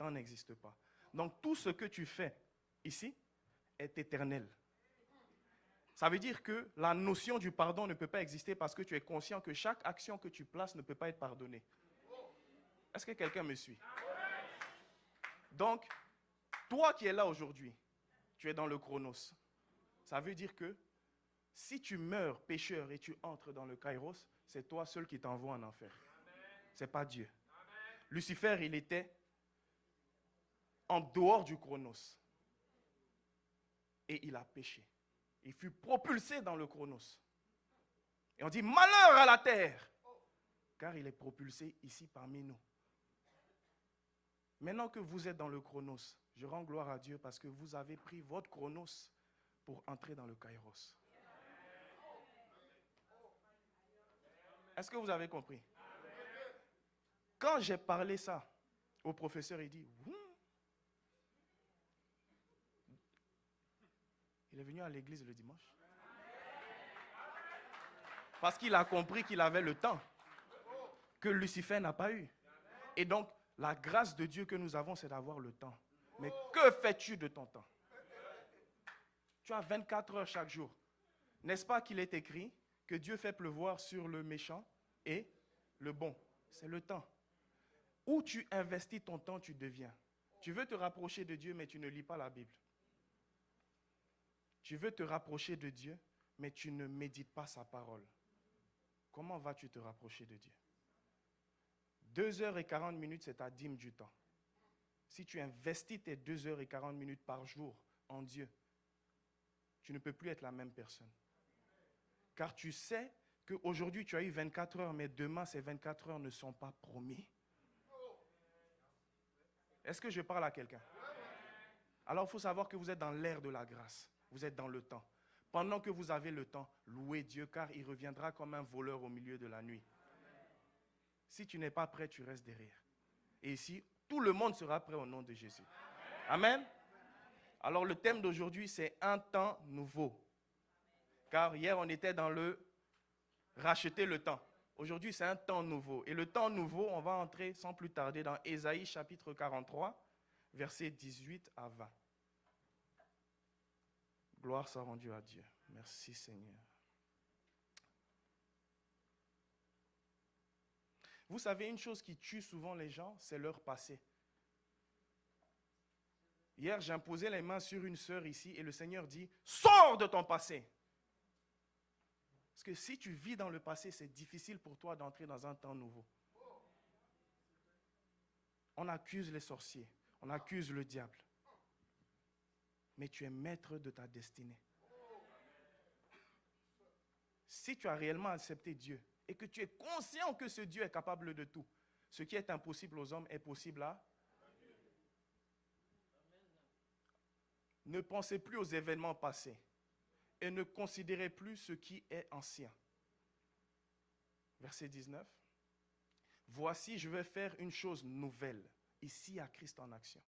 temps n'existe pas. Donc tout ce que tu fais ici est éternel. Ça veut dire que la notion du pardon ne peut pas exister parce que tu es conscient que chaque action que tu places ne peut pas être pardonnée. Est-ce que quelqu'un me suit? Donc, toi qui es là aujourd'hui, tu es dans le chronos. Ça veut dire que si tu meurs pécheur et tu entres dans le kairos, c'est toi seul qui t'envoie en enfer. Ce n'est pas Dieu. Lucifer, il était en dehors du chronos. Et il a péché. Il fut propulsé dans le chronos. Et on dit malheur à la terre, car il est propulsé ici parmi nous. Maintenant que vous êtes dans le chronos, je rends gloire à Dieu parce que vous avez pris votre chronos pour entrer dans le kairos. Est-ce que vous avez compris? Quand j'ai parlé ça au professeur, il dit il est venu à l'église le dimanche. Parce qu'il a compris qu'il avait le temps que Lucifer n'a pas eu. Et donc, la grâce de Dieu que nous avons, c'est d'avoir le temps. Mais que fais-tu de ton temps? Tu as 24 heures chaque jour. N'est-ce pas qu'il est écrit que Dieu fait pleuvoir sur le méchant et le bon? C'est le temps. Où tu investis ton temps, tu deviens. Tu veux te rapprocher de Dieu, mais tu ne lis pas la Bible. Tu veux te rapprocher de Dieu, mais tu ne médites pas sa parole. Comment vas-tu te rapprocher de Dieu? 2h40, c'est ta dîme du temps. Si tu investis tes 2h40 par jour en Dieu, tu ne peux plus être la même personne. Car tu sais qu'aujourd'hui, tu as eu 24 heures, mais demain, ces 24 heures ne sont pas promis. Est-ce que je parle à quelqu'un? Alors, il faut savoir que vous êtes dans l'ère de la grâce. Vous êtes dans le temps. Pendant que vous avez le temps, louez Dieu, car il reviendra comme un voleur au milieu de la nuit. Si tu n'es pas prêt, tu restes derrière. Et ici, tout le monde sera prêt au nom de Jésus. Amen. Alors, le thème d'aujourd'hui, c'est un temps nouveau. Car hier, on était dans le racheter le temps. Aujourd'hui, c'est un temps nouveau. Et le temps nouveau, on va entrer sans plus tarder dans Ésaïe chapitre 43, versets 18 à 20. Gloire soit rendue à Dieu. Merci Seigneur. Vous savez, une chose qui tue souvent les gens, c'est leur passé. Hier, j'ai imposé les mains sur une sœur ici et le Seigneur dit, sors de ton passé. Parce que si tu vis dans le passé, c'est difficile pour toi d'entrer dans un temps nouveau. On accuse les sorciers, on accuse le diable. Mais tu es maître de ta destinée. Si tu as réellement accepté Dieu et que tu es conscient que ce Dieu est capable de tout, ce qui est impossible aux hommes est possible à Dieu. Ne pensez plus aux événements passés et ne considérez plus ce qui est ancien. Verset 19. Voici, je vais faire une chose nouvelle. Ici, à Christ en action.